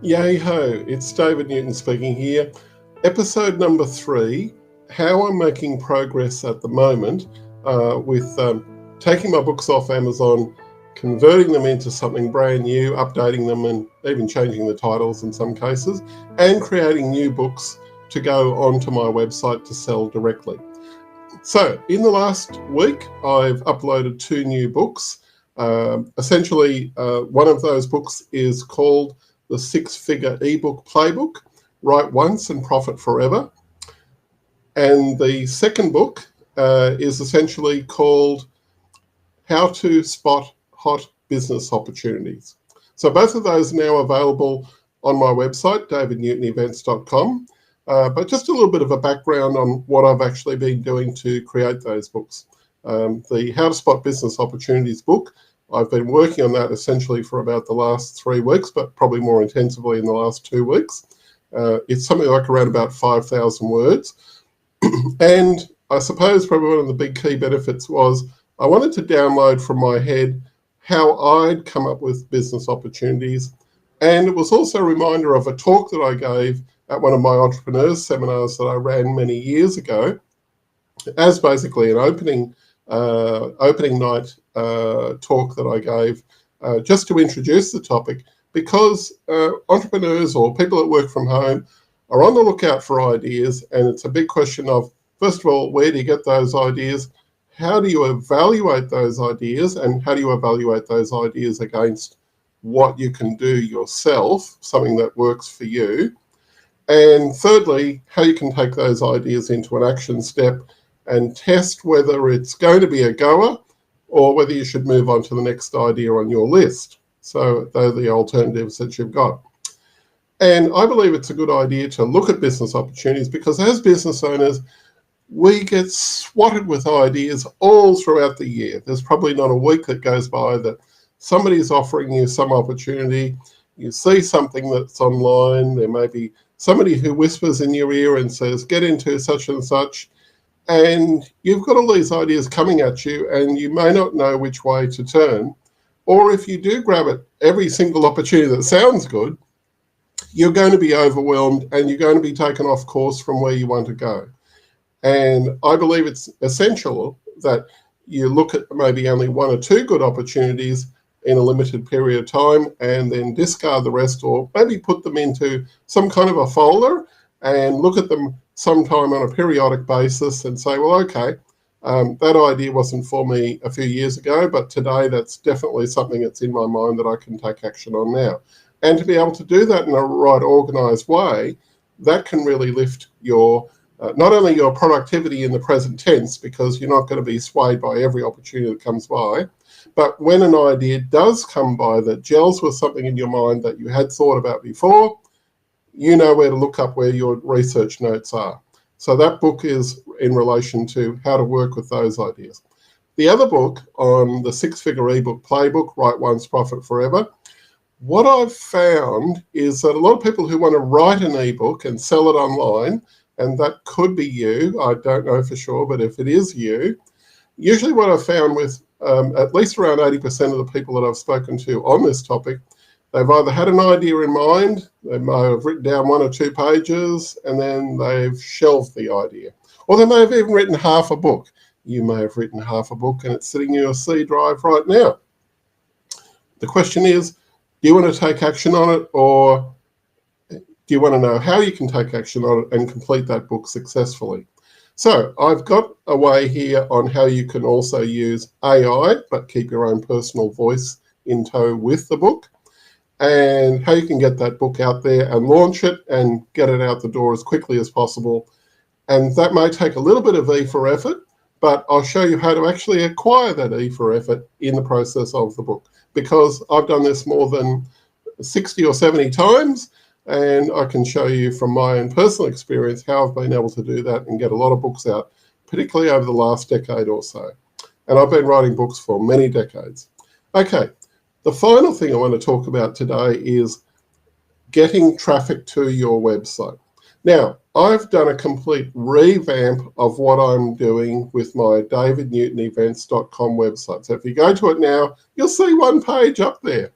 Yay ho, it's David Newton speaking here. Episode number 3, how I'm making progress at the moment with taking my books off Amazon, converting them into something brand new, updating them and even changing the titles in some cases, and creating new books to go onto my website to sell directly. So in the last week, I've uploaded 2 new books. Essentially, one of those books is called the 6-Figure eBook Playbook, Write Once and Profit Forever. And the second book is essentially called How to Spot Hot Business Opportunities. So both of those are now available on my website, davidnewtonevents.com. But just a little bit of a background on what I've actually been doing to create those books. The How to Spot Business Opportunities book, I've been working on that essentially for about the last 3 weeks, but probably more intensively in the last 2 weeks. It's something like around about 5,000 words. And I suppose probably one of the big key benefits was I wanted to download from my head how I'd come up with business opportunities. And it was also a reminder of a talk that I gave at one of my entrepreneurs seminars that I ran many years ago as basically an opening night talk that I gave just to introduce the topic, because entrepreneurs or people that work from home are on the lookout for ideas, and it's a big question of, first of all, where do you get those ideas? How do you evaluate those ideas, and how do you evaluate those ideas against what you can do yourself, something that works for you? And thirdly, how you can take those ideas into an action step and test whether it's going to be a goer or whether you should move on to the next idea on your list. So those are the alternatives that you've got. And I believe it's a good idea to look at business opportunities, because as business owners, we get swatted with ideas all throughout the year. There's probably not a week that goes by that somebody's offering you some opportunity. You see something that's online. There may be somebody who whispers in your ear and says, get into such and such. And you've got all these ideas coming at you, and you may not know which way to turn. Or if you do grab it, every single opportunity that sounds good, you're going to be overwhelmed and you're going to be taken off course from where you want to go. And I believe it's essential that you look at maybe only 1 or 2 good opportunities in a limited period of time, and then discard the rest, or maybe put them into some kind of a folder and look at them sometime on a periodic basis and say, well, okay, that idea wasn't for me a few years ago, but today that's definitely something that's in my mind that I can take action on now. And to be able to do that in a right organised way, that can really lift your not only your productivity in the present tense, because you're not going to be swayed by every opportunity that comes by, but when an idea does come by that gels with something in your mind that you had thought about before, you know where to look up where your research notes are. So that book is in relation to how to work with those ideas. The other book on the 6-Figure eBook Playbook, Write Once, Profit Forever, what I've found is that a lot of people who want to write an ebook and sell it online, and that could be you, I don't know for sure, but if it is you, usually what I've found with at least around 80% of the people that I've spoken to on this topic, they've either had an idea in mind, they may have written down 1 or 2 pages, and then they've shelved the idea. Or they may have even written half a book. You may have written half a book and it's sitting in your C drive right now. The question is, do you want to take action on it, or do you want to know how you can take action on it and complete that book successfully? So I've got a way here on how you can also use AI, but keep your own personal voice in tow with the book, and how you can get that book out there and launch it and get it out the door as quickly as possible. And that may take a little bit of E for effort, but I'll show you how to actually acquire that E for effort in the process of the book, because I've done this more than 60 or 70 times, and I can show you from my own personal experience how I've been able to do that and get a lot of books out, particularly over the last decade or so. And I've been writing books for many decades. Okay, the final thing I want to talk about today is getting traffic to your website. Now, I've done a complete revamp of what I'm doing with my davidnewtonevents.com website. So if you go to it now, you'll see one page up there.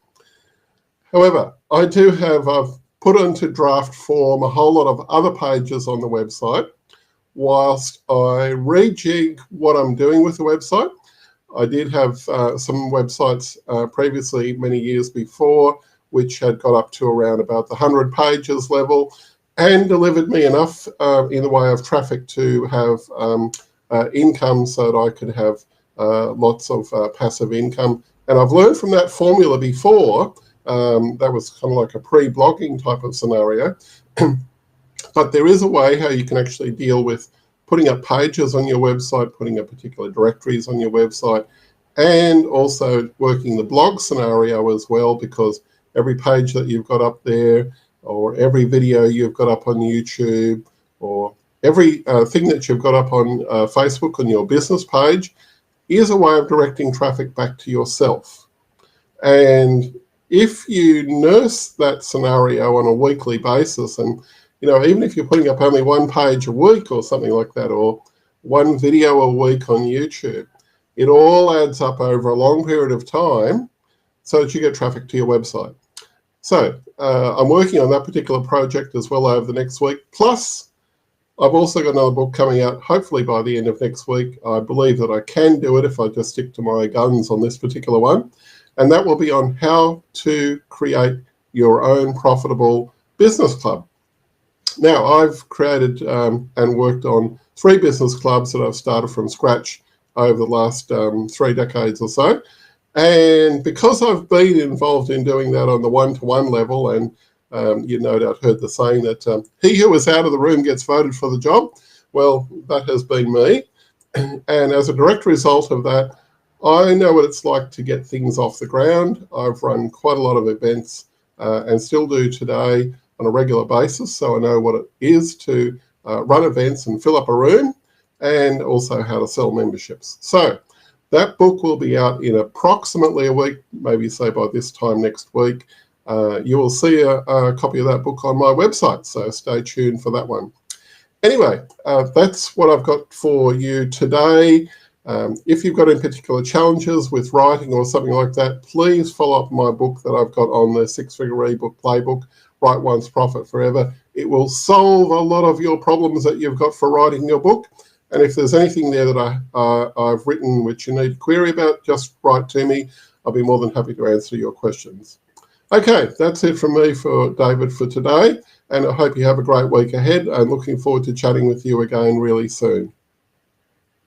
However, I do have, I've put into draft form a whole lot of other pages on the website whilst I rejig what I'm doing with the website. I did have some websites previously, many years before, which had got up to around about the 100 pages level and delivered me enough in the way of traffic to have income so that I could have lots of passive income. And I've learned from that formula before. That was kind of like a pre-blogging type of scenario. But there is a way how you can actually deal with putting up pages on your website, putting up particular directories on your website, and also working the blog scenario as well, because every page that you've got up there, or every video you've got up on YouTube, or every thing that you've got up on Facebook on your business page is a way of directing traffic back to yourself. And if you nurse that scenario on a weekly basis, and even if you're putting up only one page a week or something like that, or one video a week on YouTube, it all adds up over a long period of time so that you get traffic to your website. So I'm working on that particular project as well over the next week. Plus, I've also got another book coming out, hopefully by the end of next week. I believe that I can do it if I just stick to my guns on this particular one. And that will be on how to create your own profitable business club. Now, I've created and worked on 3 business clubs that I've started from scratch over the last 3 decades or so. And because I've been involved in doing that on the one-to-one level, and you no doubt heard the saying that he who is out of the room gets voted for the job, well, that has been me. And as a direct result of that, I know what it's like to get things off the ground. I've run quite a lot of events and still do today on a regular basis, so I know what it is to run events and fill up a room, and also how to sell memberships. So that book will be out in approximately a week, maybe say by this time next week. You will see a copy of that book on my website, so stay tuned for that one. Anyway, that's what I've got for you today. If you've got any particular challenges with writing or something like that, please follow up my book that I've got on the 6-figure ebook playbook, Write Once, Profit Forever. It will solve a lot of your problems that you've got for writing your book. And if there's anything there that I've written which you need to query about, just write to me. I'll be more than happy to answer your questions. Okay, that's it from me for David for today. And I hope you have a great week ahead. I'm looking forward to chatting with you again really soon.